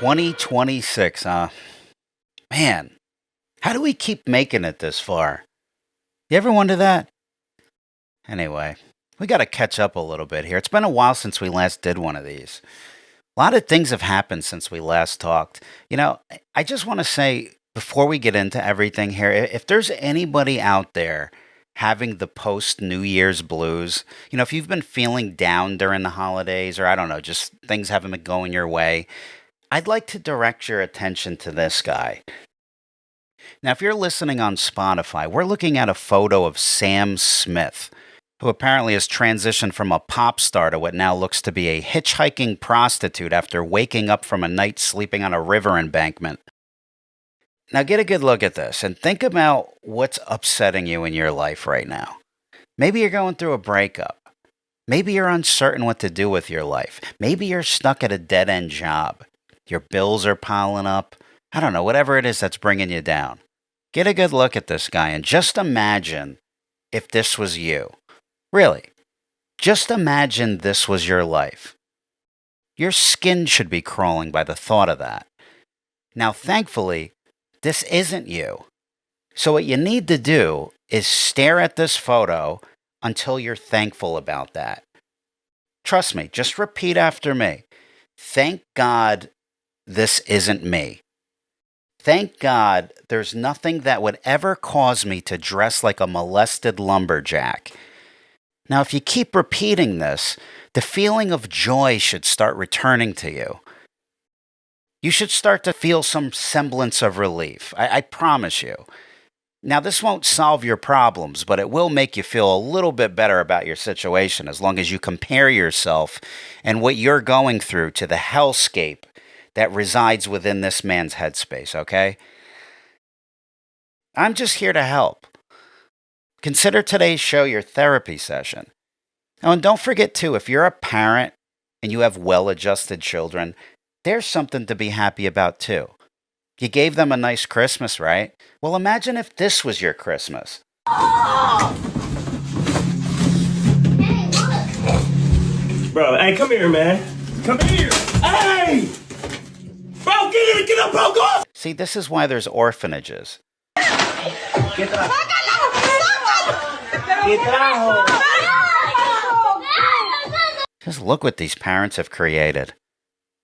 2026, man, how do we keep making it this far? You ever wonder that? Anyway, we got to catch up a little bit here. It's been a while since we last did one of these. A lot of things have happened since we last talked. I just want to say before we get into everything here, if there's anybody out there having the post New Year's blues, if you've been feeling down during the holidays or I don't know, just things haven't been going your way, I'd like to direct your attention to this guy. Now, if you're listening on Spotify, we're looking at a photo of Sam Smith, who apparently has transitioned from a pop star to what now looks to be a hitchhiking prostitute after waking up from a night sleeping on a river embankment. Now, get a good look at this and think about what's upsetting you in your life right now. Maybe you're going through a breakup. Maybe you're uncertain what to do with your life. Maybe you're stuck at a dead-end job. Your bills are piling up. I don't know, whatever it is that's bringing you down. Get a good look at this guy and just imagine if this was you. Really, just imagine this was your life. Your skin should be crawling by the thought of that. Now, thankfully, this isn't you. So what you need to do is stare at this photo until you're thankful about that. Trust me, just repeat after me. Thank God this isn't me. Thank God there's nothing that would ever cause me to dress like a molested lumberjack. Now, if you keep repeating this, the feeling of joy should start returning to you. You should start to feel some semblance of relief. I promise you. Now, this won't solve your problems, but it will make you feel a little bit better about your situation as long as you compare yourself and what you're going through to the hellscape that resides within this man's headspace, okay? I'm just here to help. Consider today's show your therapy session. Oh, and don't forget, too, if you're a parent and you have well-adjusted children, there's something to be happy about, too. You gave them a nice Christmas, right? Well, imagine if this was your Christmas. Bro, hey, come here, man. Come here. Hey! Bro, get up, bro, go off! See, this is why there's orphanages. Just look what these parents have created.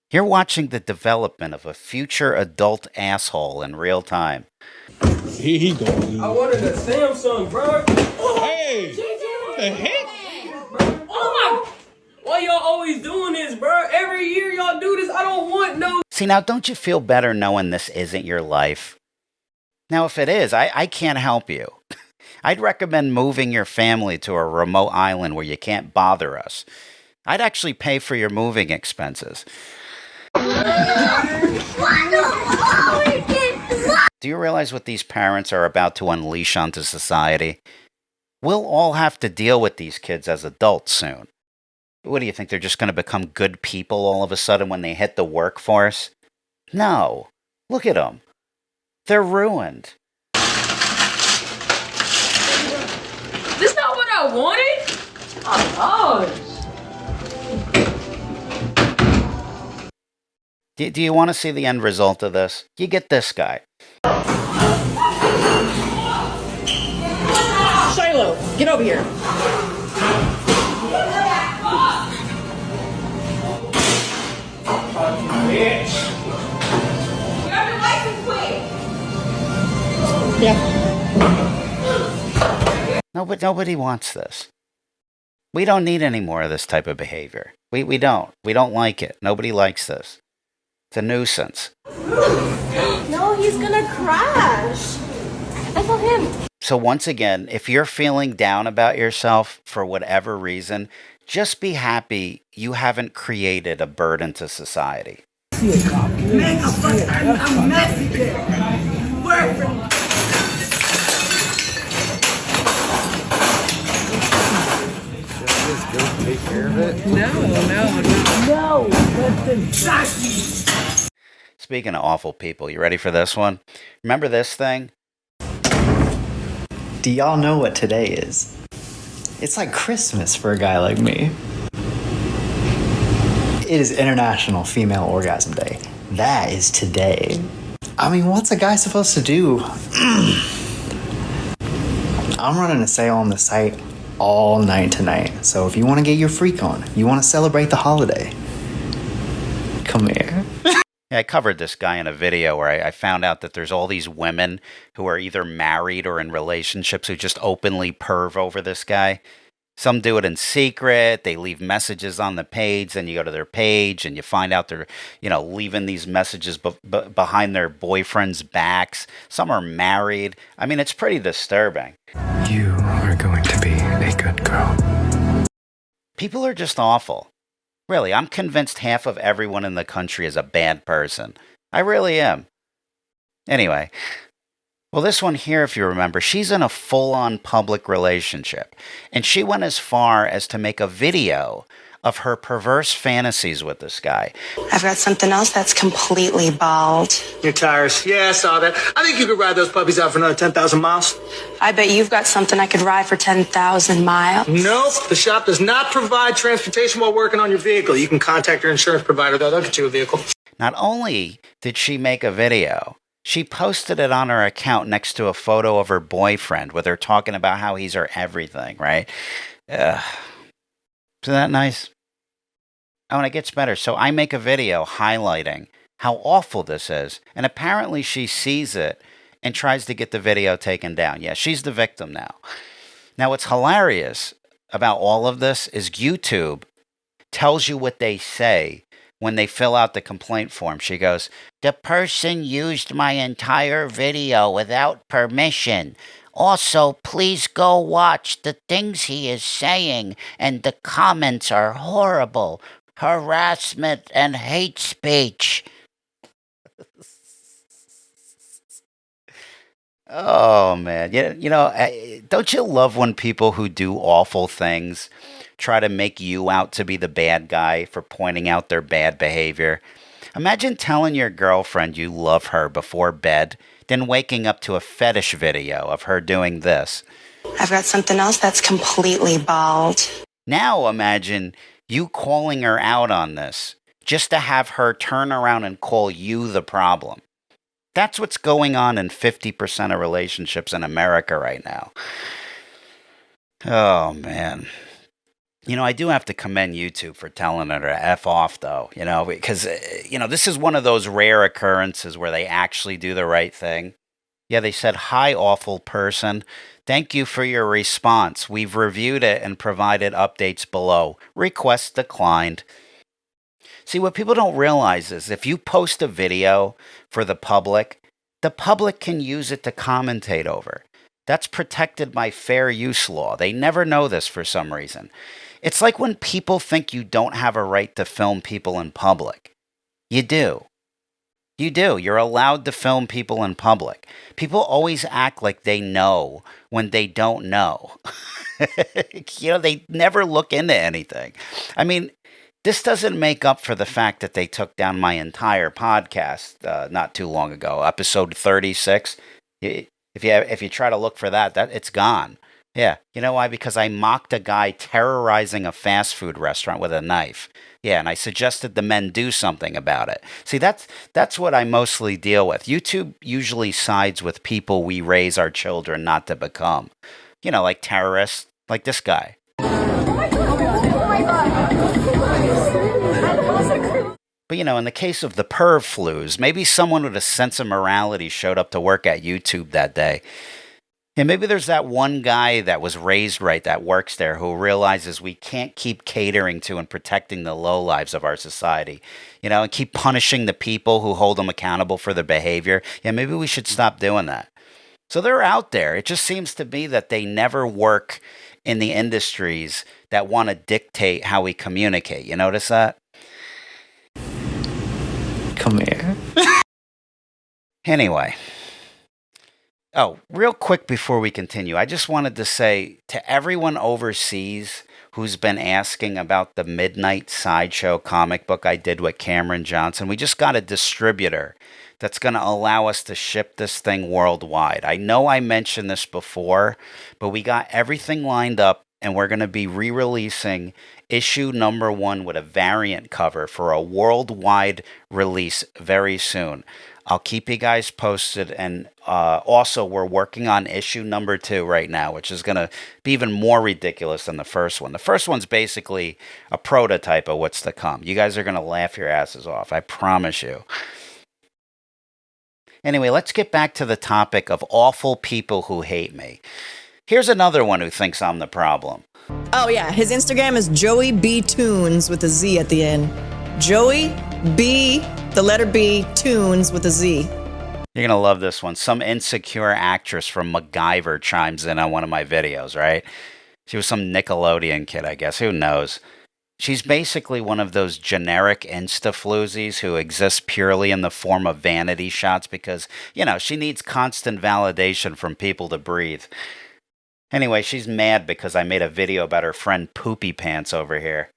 You're watching the development of a future adult asshole in real time. He going. I wanted a Samsung, bro. Hey! The heck? Oh my! Why y'all always doing this, bro? Every year y'all do this. I don't want no. See, now, don't you feel better knowing this isn't your life? Now, if it is, I can't help you. I'd recommend moving your family to a remote island where you can't bother us. I'd actually pay for your moving expenses. Do you realize what these parents are about to unleash onto society? We'll all have to deal with these kids as adults soon. What do you think, they're just going to become good people all of a sudden when they hit the workforce? No. Look at them. They're ruined. This not what I wanted? Oh, gosh. Do you want to see the end result of this? You get this guy. Shiloh, get over here. Bitch. You have your license plate. Yeah. Nobody wants this. We don't need any more of this type of behavior. We don't. We don't like it. Nobody likes this. It's a nuisance. No, he's gonna crash. I saw him. So once again, if you're feeling down about yourself for whatever reason, just be happy you haven't created a burden to society. Man, I'm Mexican. Where? Go take care of it? No, listen. Speaking of awful people, you ready for this one? Remember this thing? Do y'all know what today is? It's like Christmas for a guy like me. It is International Female Orgasm Day. That is today. I mean, what's a guy supposed to do? I'm running a sale on the site all night tonight. So if you want to get your freak on, you want to celebrate the holiday, come here. Yeah, I covered this guy in a video where I found out that there's all these women who are either married or in relationships who just openly perv over this guy. Some do it in secret. They leave messages on the page. Then you go to their page and you find out they're, leaving these messages behind their boyfriends' backs. Some are married. I mean, it's pretty disturbing. You are going to be a good girl. People are just awful. Really, I'm convinced half of everyone in the country is a bad person. I really am. Anyway, well, this one here, if you remember, she's in a full-on public relationship. And she went as far as to make a video of her perverse fantasies with this guy. I've got something else that's completely bald. Your tires. Yeah, I saw that. I think you could ride those puppies out for another 10,000 miles. I bet you've got something I could ride for 10,000 miles. Nope. The shop does not provide transportation while working on your vehicle. You can contact your insurance provider, though. They'll get you a vehicle. Not only did she make a video, she posted it on her account next to a photo of her boyfriend with her talking about how he's her everything, right? Isn't that nice? Oh, and it gets better. So I make a video highlighting how awful this is. And apparently she sees it and tries to get the video taken down. Yeah, she's the victim now. Now, what's hilarious about all of this is YouTube tells you what they say when they fill out the complaint form. She goes, "The person used my entire video without permission. Also, please go watch the things he is saying, and the comments are horrible. Harassment and hate speech." Oh, man. Don't you love when people who do awful things try to make you out to be the bad guy for pointing out their bad behavior? Imagine telling your girlfriend you love her before bed, then waking up to a fetish video of her doing this. I've got something else that's completely bald. Now imagine you calling her out on this just to have her turn around and call you the problem. That's what's going on in 50% of relationships in America right now. Oh, man. I do have to commend YouTube for telling her to F off, though, because, this is one of those rare occurrences where they actually do the right thing. Yeah, they said, "Hi, awful person. Thank you for your response. We've reviewed it and provided updates below. Request declined." See, what people don't realize is if you post a video for the public can use it to commentate over. That's protected by fair use law. They never know this for some reason. It's like when people think you don't have a right to film people in public. You do. You do. You're allowed to film people in public. People always act like they know when they don't know. They never look into anything. I mean, this doesn't make up for the fact that they took down my entire podcast not too long ago, episode 36. If you try to look for that, it's gone. Yeah, you know why? Because I mocked a guy terrorizing a fast food restaurant with a knife. Yeah, and I suggested the men do something about it. See, that's what I mostly deal with. YouTube usually sides with people we raise our children not to become. Like terrorists, like this guy. But, in the case of the perv flus, maybe someone with a sense of morality showed up to work at YouTube that day. And maybe there's that one guy that was raised right that works there who realizes we can't keep catering to and protecting the lowlives of our society, and keep punishing the people who hold them accountable for their behavior. Yeah, maybe we should stop doing that. So they're out there. It just seems to me that they never work in the industries that want to dictate how we communicate. You notice that? Come here. Anyway. Oh, real quick before we continue, I just wanted to say to everyone overseas who's been asking about the Midnight Sideshow comic book I did with Cameron Johnson, we just got a distributor that's going to allow us to ship this thing worldwide. I know I mentioned this before, but we got everything lined up and we're going to be re-releasing issue number 1 with a variant cover for a worldwide release very soon. I'll keep you guys posted, and also we're working on issue number 2 right now, which is going to be even more ridiculous than the first one. The first one's basically a prototype of what's to come. You guys are going to laugh your asses off, I promise you. Anyway, let's get back to the topic of awful people who hate me. Here's another one who thinks I'm the problem. Oh yeah, his Instagram is joeybtoonz with a Z at the end. Joey B, the letter B, Toons with a Z. You're going to love this one. Some insecure actress from MacGyver chimes in on one of my videos, right? She was some Nickelodeon kid, I guess. Who knows? She's basically one of those generic Insta-floozies who exist purely in the form of vanity shots because, you know, she needs constant validation from people to breathe. Anyway, she's mad because I made a video about her friend Poopy Pants over here.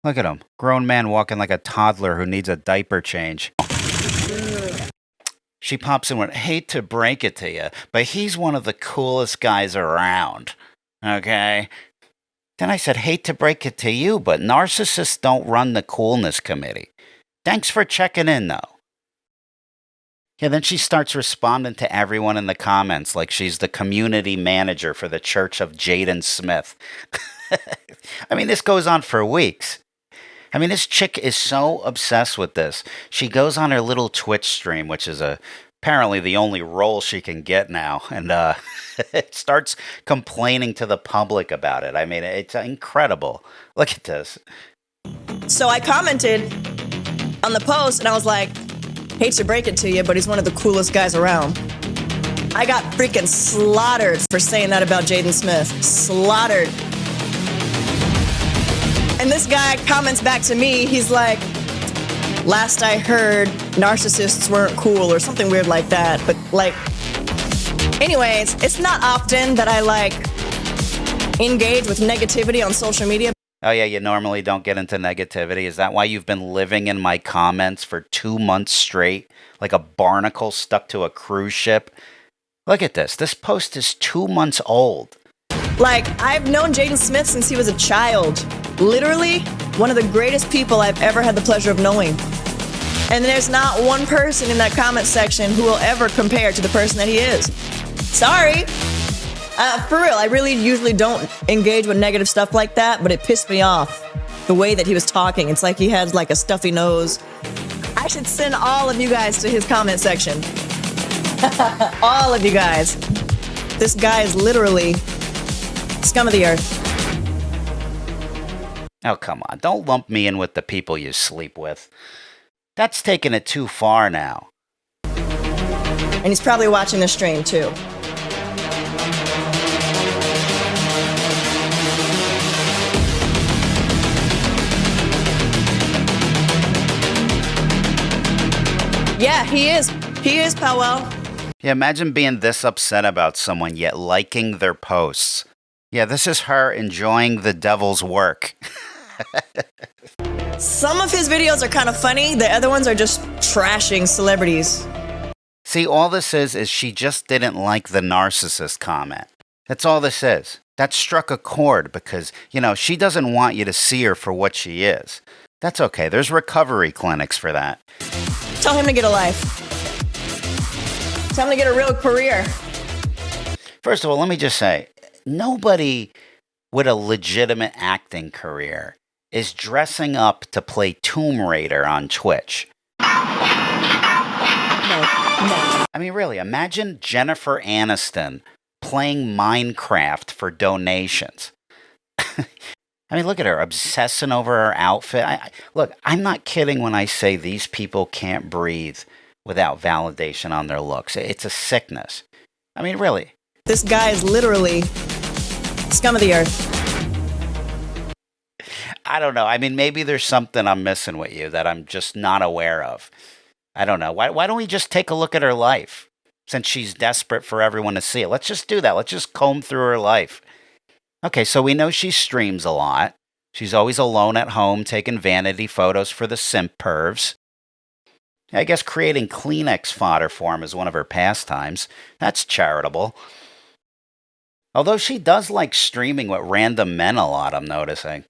Look at him. Grown man walking like a toddler who needs a diaper change. She pops in with, hate to break it to you, but he's one of the coolest guys around. Okay? Then I said, hate to break it to you, but narcissists don't run the coolness committee. Thanks for checking in, though. Yeah, then she starts responding to everyone in the comments like she's the community manager for the Church of Jaden Smith. I mean, this goes on for weeks. I mean, this chick is so obsessed with this. She goes on her little Twitch stream, which is apparently the only role she can get now, and starts complaining to the public about it. I mean, it's incredible. Look at this. So I commented on the post, and I was like, hate to break it to you, but he's one of the coolest guys around. I got freaking slaughtered for saying that about Jaden Smith. Slaughtered. And this guy comments back to me, he's like, last I heard, narcissists weren't cool or something weird like that. But like, anyways, it's not often that I like engage with negativity on social media. Oh yeah, you normally don't get into negativity. Is that why you've been living in my comments for 2 months straight, like a barnacle stuck to a cruise ship? Look at this. This post is 2 months old. Like, I've known Jaden Smith since he was a child. Literally, one of the greatest people I've ever had the pleasure of knowing. And there's not one person in that comment section who will ever compare to the person that he is. Sorry. For real, I really usually don't engage with negative stuff like that, but it pissed me off. The way that he was talking. It's like he had like a stuffy nose. I should send all of you guys to his comment section. All of you guys. This guy is literally scum of the earth. Oh, come on. Don't lump me in with the people you sleep with. That's taking it too far now. And he's probably watching the stream, too. Yeah, he is. He is, Powell. Yeah, imagine being this upset about someone yet liking their posts. Yeah, this is her enjoying the devil's work. Some of his videos are kind of funny. The other ones are just trashing celebrities. See, all this is she just didn't like the narcissist comment. That's all this is. That struck a chord because, you know, she doesn't want you to see her for what she is. That's okay. There's recovery clinics for that. Tell him to get a life. Tell him to get a real career. First of all, let me just say, nobody with a legitimate acting career is dressing up to play Tomb Raider on Twitch. No. I mean, really, imagine Jennifer Aniston playing Minecraft for donations. I mean, look at her, obsessing over her outfit. Look, I'm not kidding when I say these people can't breathe without validation on their looks. It's a sickness. I mean, really. This guy is literally scum of the earth. I don't know. I mean, maybe there's something I'm missing with you that I'm just not aware of. I don't know. Why don't we just take a look at her life? Since she's desperate for everyone to see it. Let's just do that. Let's just comb through her life. Okay, so we know she streams a lot. She's always alone at home taking vanity photos for the simp pervs. I guess creating Kleenex fodder for him is one of her pastimes. That's charitable. Although she does like streaming with random men a lot, I'm noticing.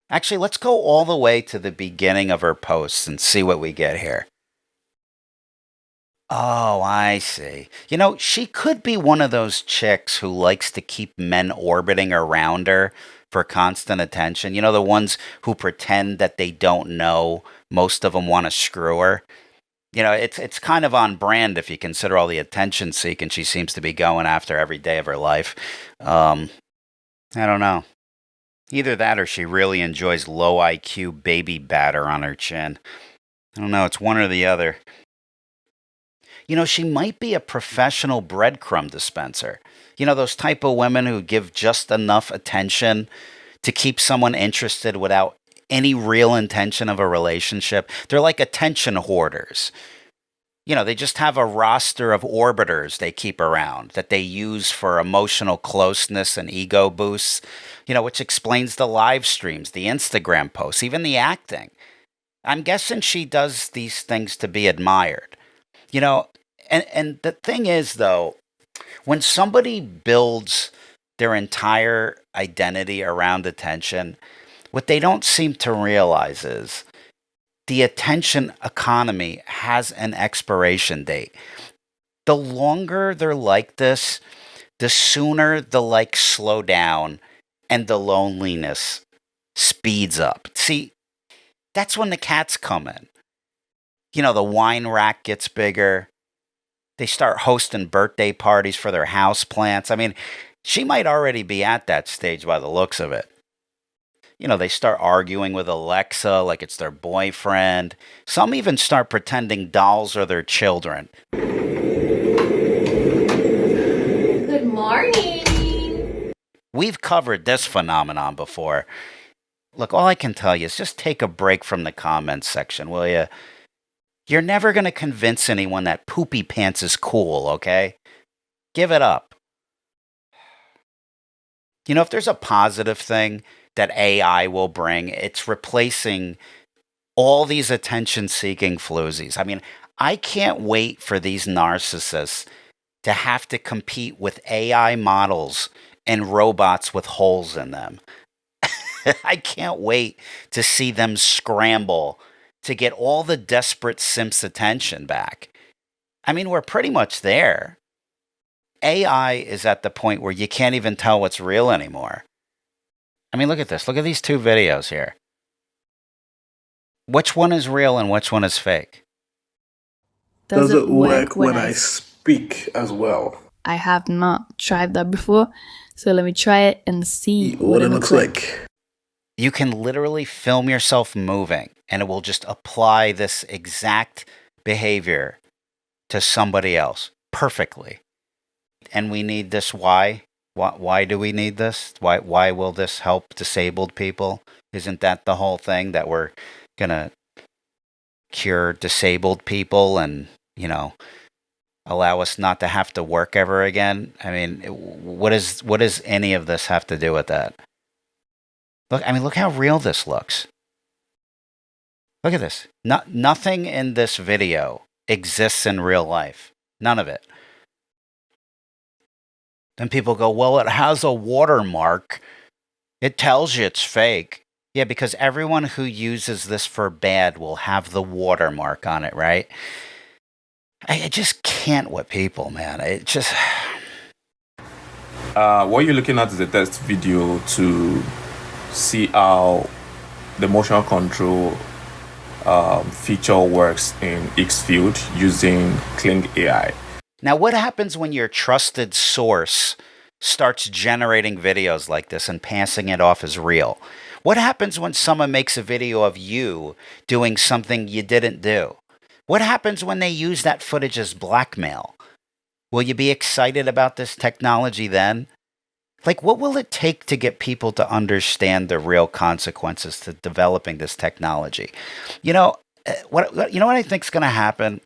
Actually, let's go all the way to the beginning of her posts and see what we get here. Oh, I see. She could be one of those chicks who likes to keep men orbiting around her for constant attention. The ones who pretend that they don't know most of them want to screw her. It's kind of on brand if you consider all the attention seeking she seems to be going after every day of her life. I don't know. Either that or she really enjoys low IQ baby batter on her chin. I don't know, it's one or the other. She might be a professional breadcrumb dispenser. Those type of women who give just enough attention to keep someone interested without any real intention of a relationship. They're like attention hoarders. They just have a roster of orbiters they keep around that they use for emotional closeness and ego boosts, which explains the live streams, the Instagram posts, even the acting. I'm guessing she does these things to be admired. And the thing is, though, when somebody builds their entire identity around attention, what they don't seem to realize is the attention economy has an expiration date. The longer they're like this, the sooner the likes slow down and the loneliness speeds up. See, that's when the cats come in. The wine rack gets bigger. They start hosting birthday parties for their house plants. I mean, she might already be at that stage by the looks of it. They start arguing with Alexa like it's their boyfriend. Some even start pretending dolls are their children. Good morning. We've covered this phenomenon before. Look, all I can tell you is just take a break from the comments section, will you? You're never going to convince anyone that poopy pants is cool, okay? Give it up. If there's a positive thing that AI will bring, it's replacing all these attention-seeking floozies. I mean, I can't wait for these narcissists to have to compete with AI models and robots with holes in them. I can't wait to see them scramble to get all the desperate simps' attention back. I mean, we're pretty much there. AI is at the point where you can't even tell what's real anymore. I mean, look at this. Look at these two videos here. Which one is real and which one is fake? Does it work when I speak as well? I have not tried that before, so let me try it and see what it looks like. You can literally film yourself moving, and it will just apply this exact behavior to somebody else perfectly. And we need this. Why? Why do we need this? Why will this help disabled people? Isn't that the whole thing, that we're going to cure disabled people and, allow us not to have to work ever again? I mean, what does any of this have to do with that? Look how real this looks. Look at this. Nothing in this video exists in real life. None of it. Then people go, well, it has a watermark. It tells you it's fake. Yeah, because everyone who uses this for bad will have the watermark on it, right? I just can't with people, man. It just... What you're looking at is a test video to see how the motion control feature works in Xfield using Kling AI. Now, what happens when your trusted source starts generating videos like this and passing it off as real? What happens when someone makes a video of you doing something you didn't do? What happens when they use that footage as blackmail? Will you be excited about this technology then? Like, what will it take to get people to understand the real consequences to developing this technology? What I think is going to happen?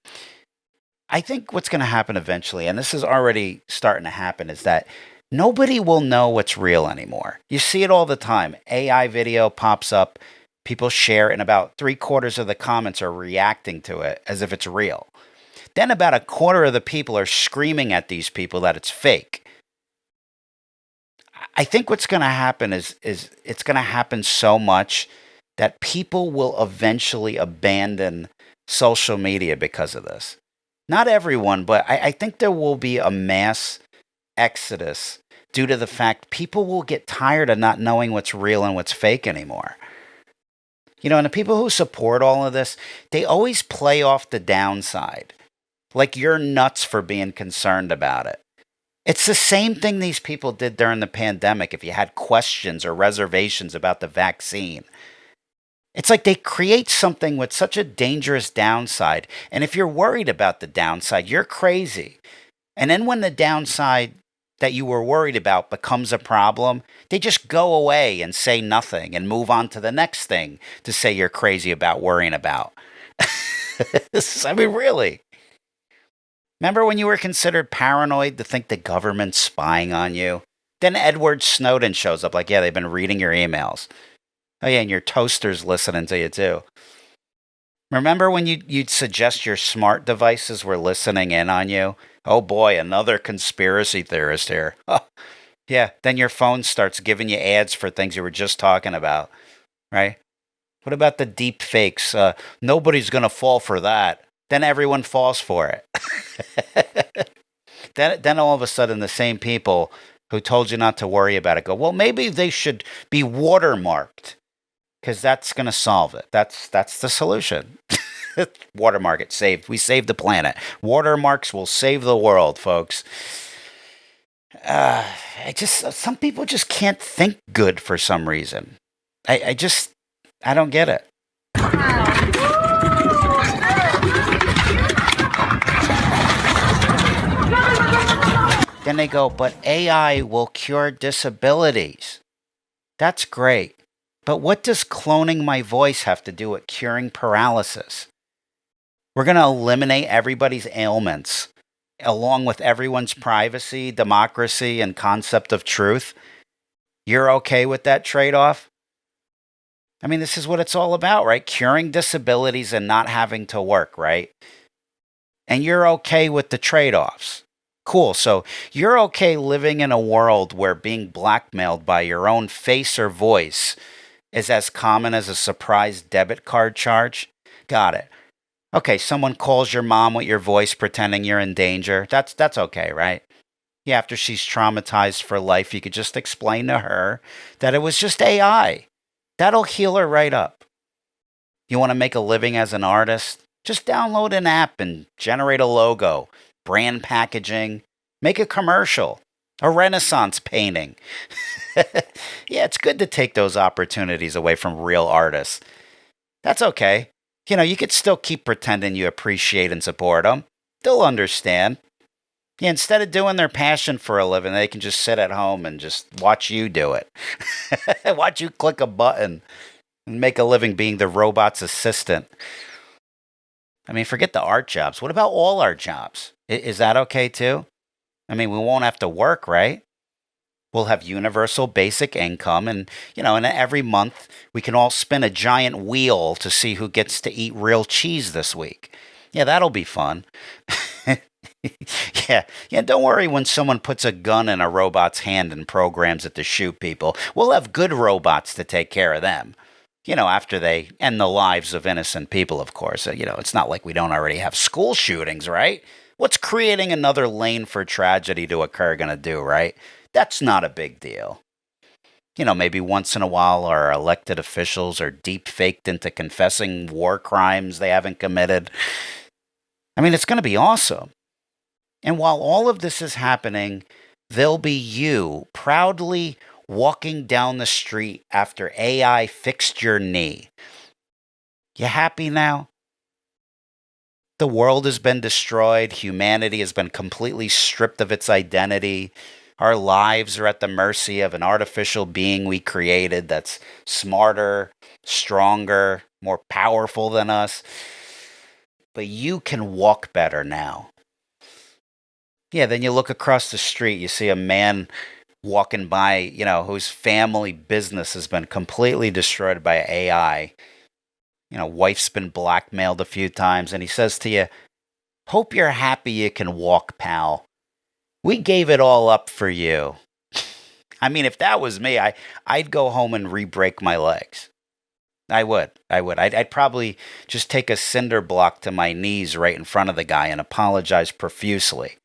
I think what's going to happen eventually, and this is already starting to happen, is that nobody will know what's real anymore. You see it all the time. AI video pops up, people share it, and about 3/4 of the comments are reacting to it as if it's real. Then about 1/4 of the people are screaming at these people that it's fake. I think what's going to happen is it's going to happen so much that people will eventually abandon social media because of this. Not everyone, but I think there will be a mass exodus due to the fact people will get tired of not knowing what's real and what's fake anymore. And the people who support all of this, they always play off the downside. Like you're nuts for being concerned about it. It's the same thing these people did during the pandemic if you had questions or reservations about the vaccine. It's like they create something with such a dangerous downside. And if you're worried about the downside, you're crazy. And then when the downside that you were worried about becomes a problem, they just go away and say nothing and move on to the next thing to say you're crazy about worrying about. I mean, really. Remember when you were considered paranoid to think the government's spying on you? Then Edward Snowden shows up like, yeah, they've been reading your emails. Oh, yeah, and your toaster's listening to you, too. Remember when you'd suggest your smart devices were listening in on you? Oh, boy, another conspiracy theorist here. Oh, yeah, then your phone starts giving you ads for things you were just talking about, right? What about the deep fakes? Nobody's going to fall for that. Then everyone falls for it. Then all of a sudden, the same people who told you not to worry about it go, well, maybe they should be watermarked because that's going to solve it. That's the solution. Watermark it, saved. We saved the planet. Watermarks will save the world, folks. Some people just can't think good for some reason. I don't get it. Then they go, but AI will cure disabilities. That's great. But what does cloning my voice have to do with curing paralysis? We're going to eliminate everybody's ailments, along with everyone's privacy, democracy, and concept of truth. You're okay with that trade-off? I mean, this is what it's all about, right? Curing disabilities and not having to work, right? And you're okay with the trade-offs. Cool. So you're okay living in a world where being blackmailed by your own face or voice is as common as a surprise debit card charge? Got it. Okay, someone calls your mom with your voice pretending you're in danger. That's okay, right? Yeah, after she's traumatized for life, you could just explain to her that it was just AI. That'll heal her right up. You want to make a living as an artist? Just download an app and generate a logo, brand packaging, make a commercial, a Renaissance painting. Yeah, it's good to take those opportunities away from real artists. That's okay. You could still keep pretending you appreciate and support them. They'll understand. Yeah, instead of doing their passion for a living, they can just sit at home and just watch you do it. Watch you click a button and make a living being the robot's assistant. I mean, forget the art jobs. What about all our jobs? Is that okay too? I mean, we won't have to work, right? We'll have universal basic income and every month we can all spin a giant wheel to see who gets to eat real cheese this week. Yeah, that'll be fun. Yeah, don't worry when someone puts a gun in a robot's hand and programs it to shoot people. We'll have good robots to take care of them. After they end the lives of innocent people, of course. It's not like we don't already have school shootings, right? What's creating another lane for tragedy to occur going to do, right? That's not a big deal. Maybe once in a while our elected officials are deep-faked into confessing war crimes they haven't committed. I mean, it's going to be awesome. And while all of this is happening, there'll be you proudly walking down the street after AI fixed your knee. You happy now? The world has been destroyed. Humanity has been completely stripped of its identity. Our lives are at the mercy of an artificial being we created that's smarter, stronger, more powerful than us. But you can walk better now. Yeah, then you look across the street, you see a man walking by, whose family business has been completely destroyed by AI. Wife's been blackmailed a few times, and he says to you, hope you're happy you can walk, pal. We gave it all up for you. I mean, if that was me, I'd go home and re-break my legs. I would. I'd probably just take a cinder block to my knees right in front of the guy and apologize profusely.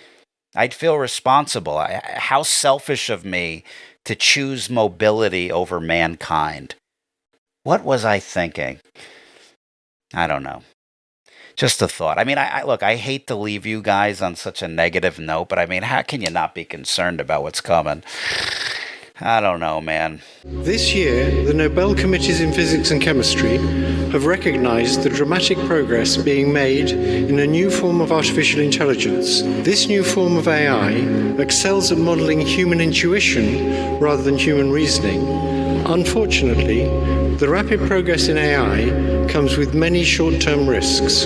I'd feel responsible. How selfish of me to choose mobility over mankind. What was I thinking? I don't know. Just a thought. I mean, look, I hate to leave you guys on such a negative note, but I mean, how can you not be concerned about what's coming? I don't know, man. This year, the Nobel Committees in Physics and Chemistry have recognized the dramatic progress being made in a new form of artificial intelligence. This new form of AI excels at modeling human intuition rather than human reasoning. Unfortunately, the rapid progress in AI comes with many short-term risks.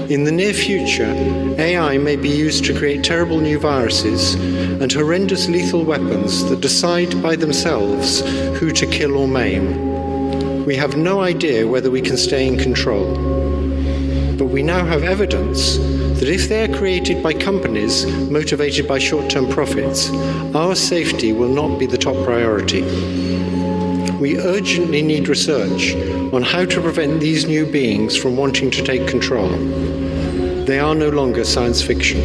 In the near future, AI may be used to create terrible new viruses and horrendous lethal weapons that decide by themselves who to kill or maim. We have no idea whether we can stay in control. But we now have evidence that if they are created by companies motivated by short-term profits, our safety will not be the top priority. We urgently need research on how to prevent these new beings from wanting to take control. They are no longer science fiction.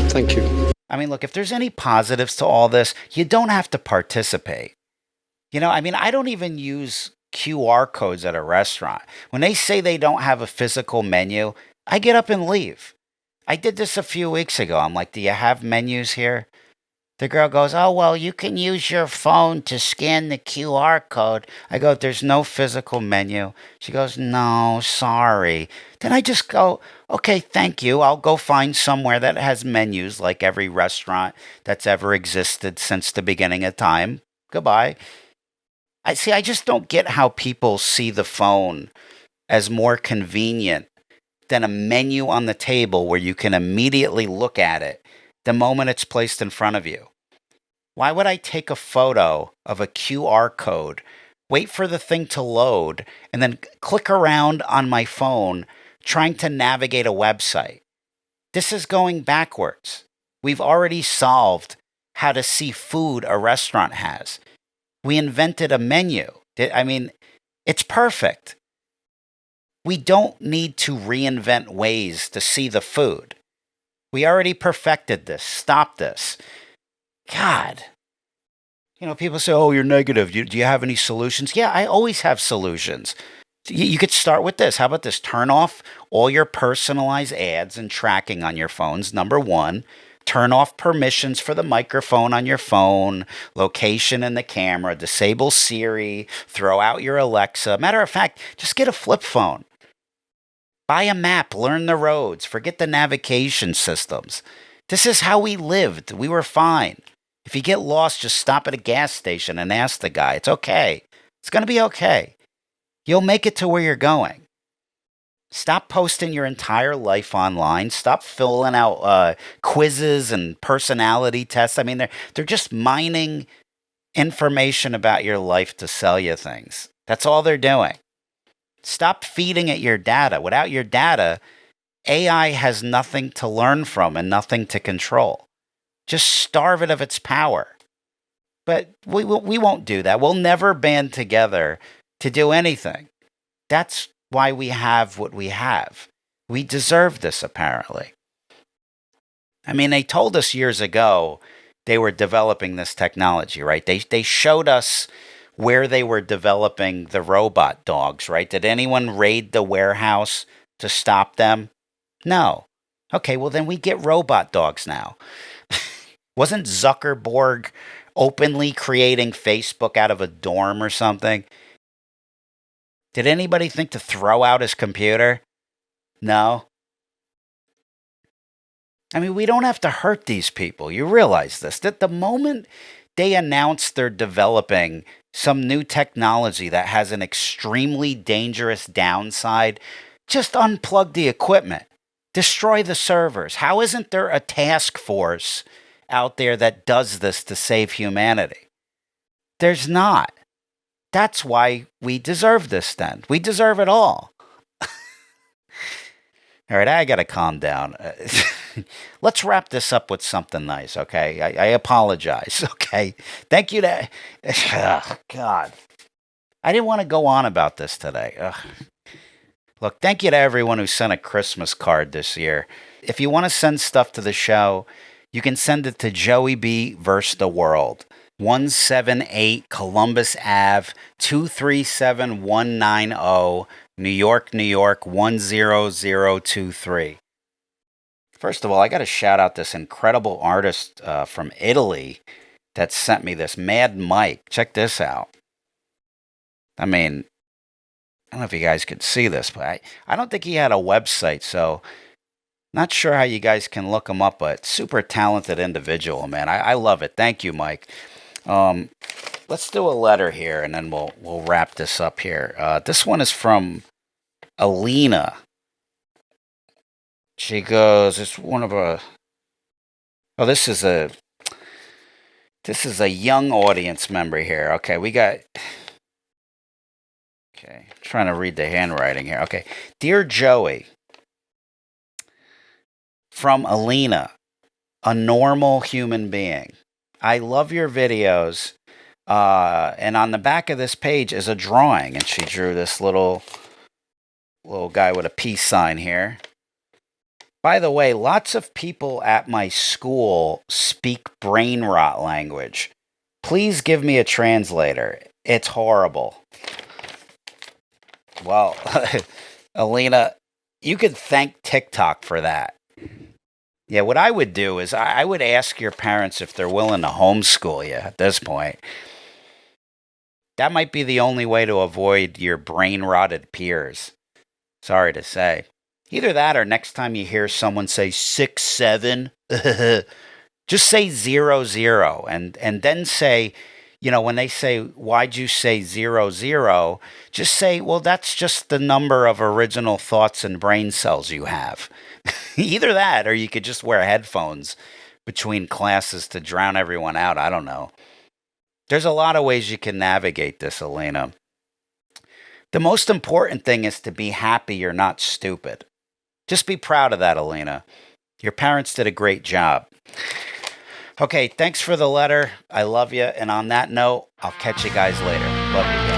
Thank you. I mean, look, if there's any positives to all this, you don't have to participate. You know, I mean, I don't even use QR codes at a restaurant. When they say they don't have a physical menu, I get up and leave. I did this a few weeks ago. I'm like, do you have menus here? The girl goes, oh, well, you can use your phone to scan the QR code. I go, there's no physical menu. She goes, no, sorry. Then I just go, okay, thank you. I'll go find somewhere that has menus like every restaurant that's ever existed since the beginning of time. Goodbye. I just don't get how people see the phone as more convenient than a menu on the table where you can immediately look at it the moment it's placed in front of you. Why would I take a photo of a QR code, wait for the thing to load, and then click around on my phone trying to navigate a website? This is going backwards. We've already solved how to see food a restaurant has. We invented a menu. I mean, it's perfect. We don't need to reinvent ways to see the food. We already perfected this. Stop this. God. You know, people say, oh, you're negative. Do you have any solutions? Yeah, I always have solutions. You could start with this. How about this? Turn off all your personalized ads and tracking on your phones, number one. Turn off permissions for the microphone on your phone, location in the camera, disable Siri, throw out your Alexa. Matter of fact, just get a flip phone. Buy a map, learn the roads, forget the navigation systems. This is how we lived. We were fine. If you get lost, just stop at a gas station and ask the guy. It's okay. It's going to be okay. You'll make it to where you're going. Stop posting your entire life online. Stop filling out quizzes and personality tests. I mean, they're just mining information about your life to sell you things. That's all they're doing. Stop feeding it your data. Without your data, AI has nothing to learn from and nothing to control. Just starve it of its power. But we won't do that. We'll never band together to do anything. That's why we have what we have. We deserve this, apparently. I mean, they told us years ago they were developing this technology, right? They showed us where they were developing the robot dogs, right? Did anyone raid the warehouse to stop them? No. Okay, well then we get robot dogs now. Wasn't Zuckerberg openly creating Facebook out of a dorm or something? Did anybody think to throw out his computer? No. I mean, we don't have to hurt these people. You realize this, that the moment they announce they're developing some new technology that has an extremely dangerous downside, just unplug the equipment. Destroy the servers. How isn't there a task force out there that does this to save humanity? There's not. That's why we deserve this then. We deserve it all. All right, I got to calm down. let's wrap this up with something nice, okay? I apologize, okay? Thank you to... Oh, God. I didn't want to go on about this today. Ugh. Look, thank you to everyone who sent a Christmas card this year. If you want to send stuff to the show, you can send it to Joey B. vs. the World, 178 Columbus Ave, 237190, New York, New York, 10023. First of all, I got to shout out this incredible artist from Italy that sent me this, Mad Mike. Check this out. I mean, I don't know if you guys could see this, but I don't think he had a website, so not sure how you guys can look him up, but super talented individual, man. I love it. Thank you, Mike. Let's do a letter here, and then we'll wrap this up here. This one is from Alina. She goes, it's one of a... Oh, this is a young audience member here. Okay, we got... Okay, trying to read the handwriting here. Okay. Dear Joey, from Alina, a normal human being. I love your videos. And on the back of this page is a drawing. And she drew this little guy with a peace sign here. By the way, lots of people at my school speak brain rot language. Please give me a translator. It's horrible. Well, Alina, you could thank TikTok for that. Yeah, what I would do is I would ask your parents if they're willing to homeschool you at this point. That might be the only way to avoid your brain-rotted peers. Sorry to say. Either that or next time you hear someone say 6, 7, just say 0, 0. And then say... You know, when they say, why'd you say 0, 0? Just say, well, that's just the number of original thoughts and brain cells you have. Either that, or you could just wear headphones between classes to drown everyone out. I don't know. There's a lot of ways you can navigate this, Elena. The most important thing is to be happy you're not stupid. Just be proud of that, Elena. Your parents did a great job. Okay, thanks for the letter. I love you. And on that note, I'll catch you guys later. Love you guys.